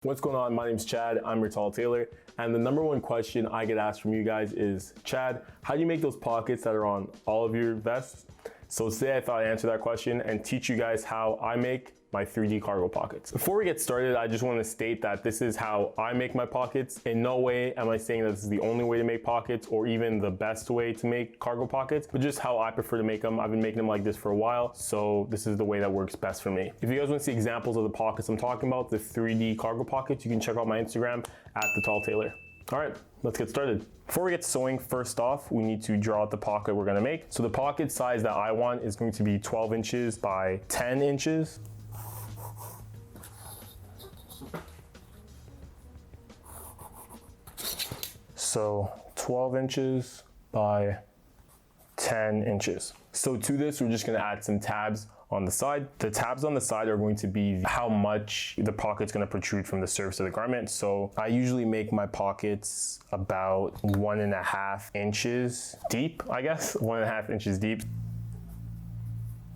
What's going on? My name's Chad. I'm your Tall Tailor. And the number one question I get asked from you guys is, Chad, how do you make those pockets that are on all of your vests? So today I thought I'd answer that question and teach you guys how I make my 3D cargo pockets. Before we get started, I just want to state that this is how I make my pockets. In no way am I saying that this is the only way to make pockets or even the best way to make cargo pockets, but just how I prefer to make them. I've been making them like this for a while, so this is the way that works best for me. If you guys want to see examples of the pockets I'm talking about, the 3D cargo pockets, you can check out my Instagram at the Tall Tailor. All right, let's get started. Before we get sewing, first off, we need to draw out the pocket we're gonna make. So the pocket size that I want is going to be 12 inches by 10 inches. So 12 inches by 10 inches. So to this, we're just gonna add some tabs on the side. The tabs on the side are going to be how much the pocket's gonna protrude from the surface of the garment. So I usually make my pockets about 1.5 inches deep, I guess, 1.5 inches deep.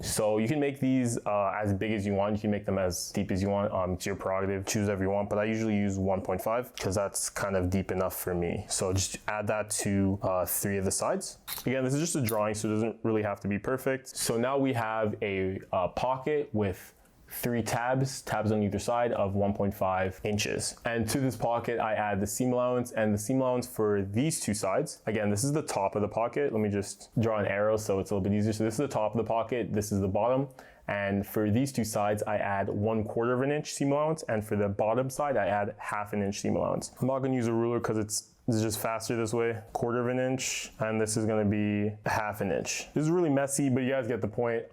So you can make these as big as you want. You can make them as deep as you want. It's your prerogative, choose whatever you want, but I usually use 1.5 because that's kind of deep enough for me. So just add that to 3 of the sides. Again, this is just a drawing, so it doesn't really have to be perfect. So now we have a pocket with 3 tabs on either side of 1.5 inches. And to this pocket, I add the seam allowance, and the seam allowance for these 2 sides. Again, this is the top of the pocket. Let me just draw an arrow so it's a little bit easier. So this is the top of the pocket, this is the bottom. And for these 2 sides, I add 1/4 inch seam allowance. And for the bottom side, I add 1/2 inch seam allowance. I'm not gonna use a ruler because it's just faster this way. 1/4 inch, and this is gonna be 1/2 inch. This is really messy, but you guys get the point.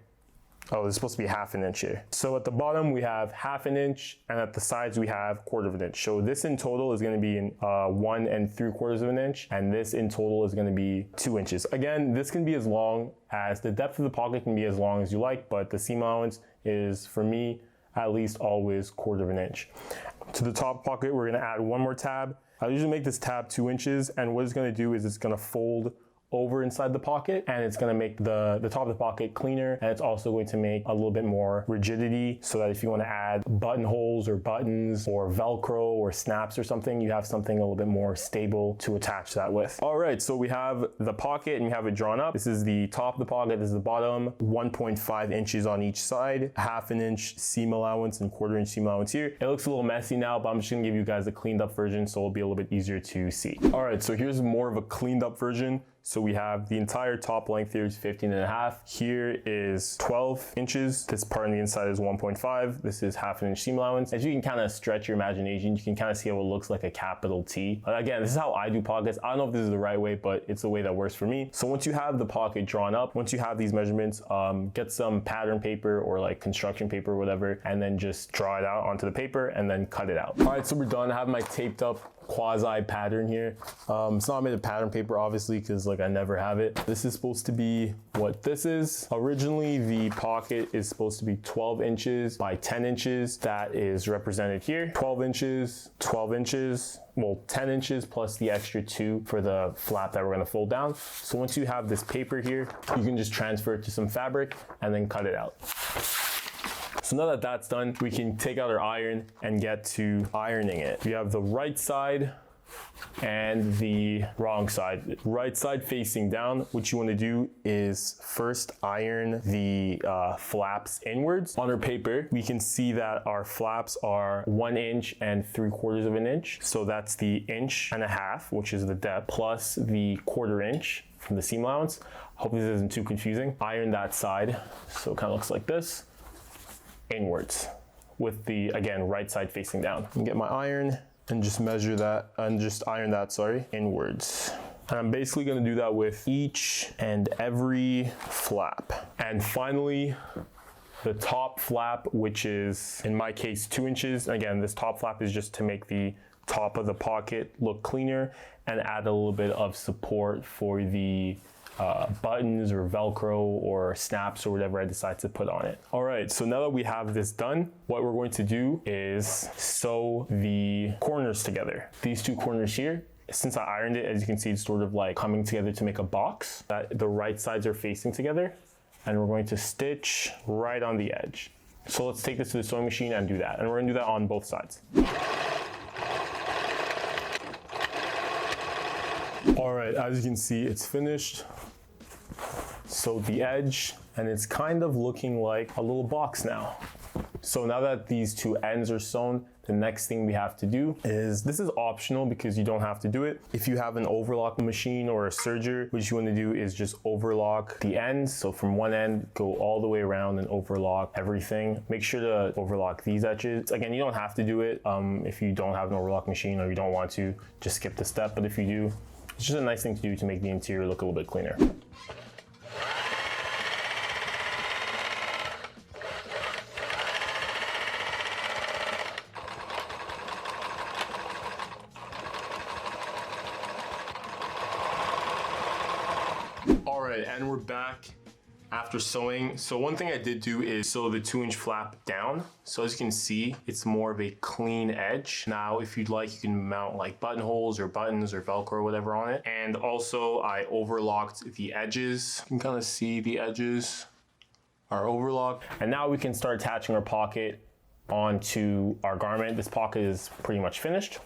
Oh, there's supposed to be 1/2 inch here. So at the bottom, we have 1/2 inch, and at the sides, we have 1/4 inch. So this in total is gonna be 1 3/4 inch, and this in total is gonna be 2 inches. Again, this can be as long as, the depth of the pocket can be as long as you like, but the seam allowance is, for me, at least always 1/4 inch. To the top pocket, we're gonna add 1 more tab. I usually make this tab 2 inches, and what it's gonna do is it's gonna fold over inside the pocket, and it's gonna make the top of the pocket cleaner, and it's also going to make a little bit more rigidity so that if you wanna add buttonholes or buttons or Velcro or snaps or something, you have something a little bit more stable to attach that with. All right, so we have the pocket and we have it drawn up. This is the top of the pocket, this is the bottom, 1.5 inches on each side, 1/2 inch seam allowance and 1/4 inch seam allowance here. It looks a little messy now, but I'm just gonna give you guys a cleaned up version so it'll be a little bit easier to see. All right, so here's more of a cleaned up version. So we have the entire top length here is 15.5. Here is 12 inches. This part on the inside is 1.5. This is 1/2 inch seam allowance. As you can kind of stretch your imagination, you can kind of see how it looks like a capital T. But again, this is how I do pockets. I don't know if this is the right way, but it's the way that works for me. So once you have the pocket drawn up, once you have these measurements, get some pattern paper or like construction paper or whatever, and then just draw it out onto the paper and then cut it out. All right, so we're done. I have my taped up quasi pattern here. It's not made of pattern paper, obviously, because like I never have it. This is supposed to be what this is. Originally, the pocket is supposed to be 12 inches by 10 inches. That is represented here. 12 inches, 12 inches, well, 10 inches plus the extra 2 for the flap that we're gonna fold down. So once you have this paper here, you can just transfer it to some fabric and then cut it out. So now that that's done, we can take out our iron and get to ironing it. We have the right side and the wrong side. Right side facing down, what you want to do is first iron the flaps inwards. On our paper, we can see that our flaps are 1 inch and 3/4 inch. So that's the 1.5 inch, which is the depth, plus the 1/4 inch from the seam allowance. Hope this isn't too confusing. Iron that side, so it kind of looks like this, inwards, with the, again, right side facing down. And get my iron and just measure that, and just iron that, sorry, inwards. And I'm basically gonna do that with each and every flap. And finally, the top flap, which is, in my case, 2 inches. Again, this top flap is just to make the top of the pocket look cleaner and add a little bit of support for the buttons or Velcro or snaps or whatever I decide to put on it. All right, so now that we have this done, what we're going to do is sew the corners together. These 2 corners here, since I ironed it, as you can see, it's sort of like coming together to make a box that the right sides are facing together. And we're going to stitch right on the edge. So let's take this to the sewing machine and do that. And we're gonna do that on both sides. All right, as you can see, it's finished. Sewed the edge, and it's kind of looking like a little box now. So now that these two ends are sewn, the next thing we have to do is, this is optional because you don't have to do it. If you have an overlock machine or a serger, what you want to do is just overlock the ends. So from one end, go all the way around and overlock everything. Make sure to overlock these edges. Again, you don't have to do it. If you don't have an overlock machine or you don't want to, just skip the step. But if you do, it's just a nice thing to do to make the interior look a little bit cleaner. All right, and we're back after sewing. So one thing I did do is sew the 2-inch flap down. So as you can see, it's more of a clean edge. Now, if you'd like, you can mount like buttonholes or buttons or Velcro or whatever on it. And also I overlocked the edges. You can kind of see the edges are overlocked. And now we can start attaching our pocket onto our garment. This pocket is pretty much finished.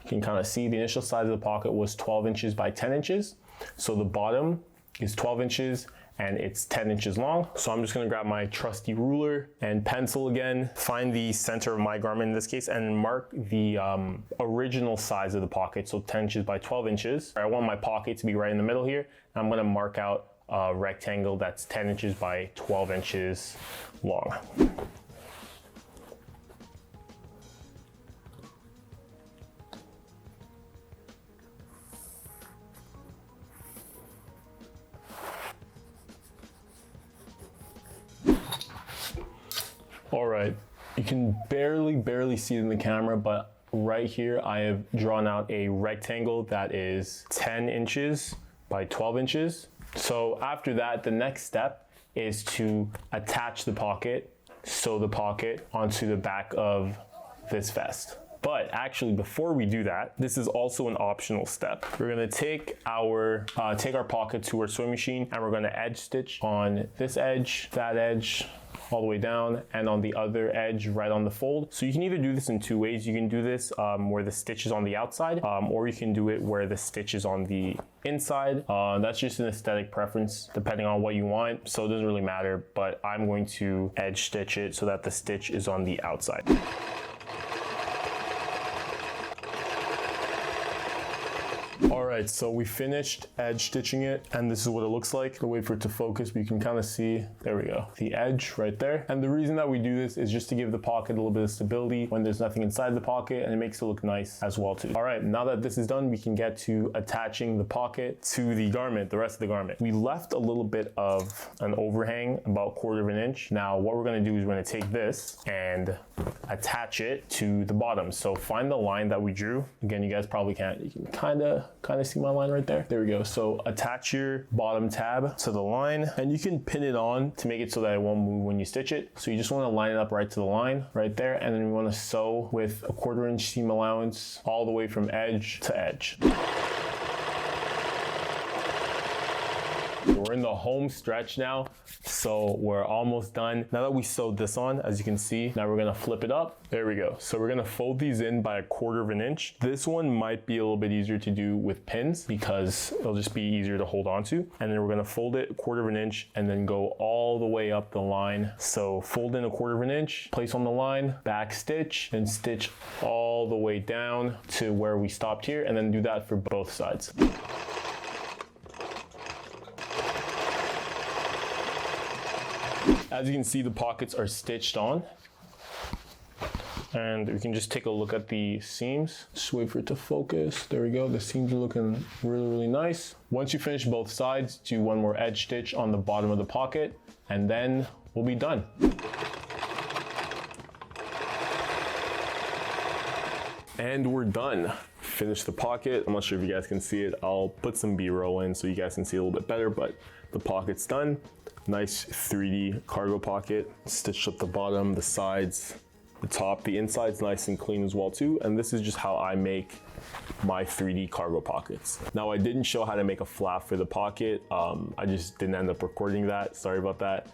You can kind of see the initial size of the pocket was 12 inches by 10 inches. So the bottom is 12 inches and it's 10 inches long. So I'm just gonna grab my trusty ruler and pencil again, find the center of my garment in this case, and mark the original size of the pocket, so 10 inches by 12 inches. I want my pocket to be right in the middle here. And I'm gonna mark out a rectangle that's 10 inches by 12 inches long. All right, you can barely see it in the camera, but right here I have drawn out a rectangle that is 10 inches by 12 inches. So after that, the next step is to attach the pocket, sew the pocket onto the back of this vest. But actually, before we do that, this is also an optional step. We're gonna take our pocket to our sewing machine, and we're gonna edge stitch on this edge, that edge, all the way down, and on the other edge right on the fold. So you can either do this in two ways. You can do this where the stitch is on the outside, or you can do it where the stitch is on the inside. That's just an aesthetic preference depending on what you want, so it doesn't really matter, but I'm going to edge stitch it so that the stitch is on the outside. All right, so we finished edge stitching it, and this is what it looks like. I'll wait for it to focus, but you can kind of see, there we go, the edge right there. And the reason that we do this is just to give the pocket a little bit of stability when there's nothing inside the pocket, and it makes it look nice as well too. All right, now that this is done, we can get to attaching the pocket to the garment, the rest of the garment. We left a little bit of an overhang, about 1/4 of an inch. Now, what we're gonna do is we're gonna take this and attach it to the bottom. So find the line that we drew. Again, you guys probably can't, you can kind of see my line right there. There we go. So attach your bottom tab to the line, and you can pin it on to make it so that it won't move when you stitch it. So you just want to line it up right to the line right there, and then we want to sew with a 1/4 inch seam allowance all the way from edge to edge. We're in the home stretch now, so we're almost done. Now that we sewed this on, as you can see, now we're gonna flip it up. There we go. So we're gonna fold these in by 1/4 of an inch. This one might be a little bit easier to do with pins because it'll just be easier to hold on to. And then we're gonna fold it 1/4 of an inch and then go all the way up the line. So fold in 1/4 of an inch, place on the line, back stitch, and stitch all the way down to where we stopped here, and then do that for both sides. As you can see, the pockets are stitched on, and we can just take a look at the seams. Just wait for it to focus. There we go. The seams are looking really nice. Once you finish both sides, do one more edge stitch on the bottom of the pocket, and then we'll be done. And we're done. Finish the pocket. I'm not sure if you guys can see it. I'll put some B-roll in so you guys can see a little bit better, but the pocket's done. Nice 3D cargo pocket. Stitched up the bottom, the sides, the top. The inside's nice and clean as well too. And this is just how I make my 3D cargo pockets. Now, I didn't show how to make a flap for the pocket. I just didn't end up recording that. Sorry about that.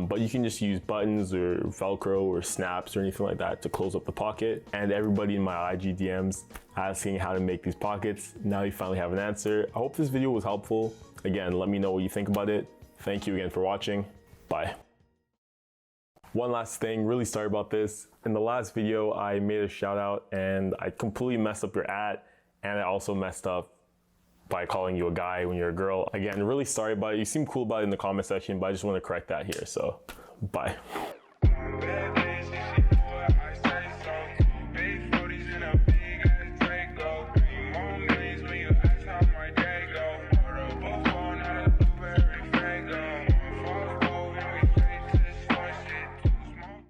but you can just use buttons or Velcro or snaps or anything like that to close up the pocket. And everybody in my IG DMs asking how to make these pockets, now you finally have an answer. I hope this video was helpful. Again, let me know what you think about it. Thank you again for watching. Bye. One last thing, really sorry about this. In the last video, I made a shout out and I completely messed up your ad, and I also messed up by calling you a guy when you're a girl. Again, really sorry about it. You seem cool about it in the comment section, but I just want to correct that here. So, bye.